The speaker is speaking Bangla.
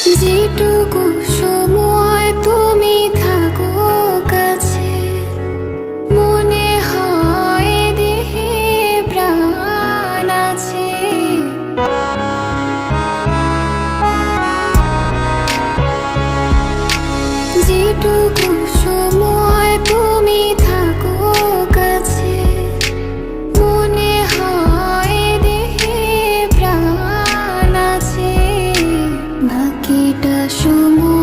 যেটুকু সময় তুমি থাকো কাছে, মনে হয় দেহে প্রাণ আছে। যেটুকু সময় তুমি থাকো কাছে, মনে হয় দেহে প্রাণ আছে। বাকিটা সময়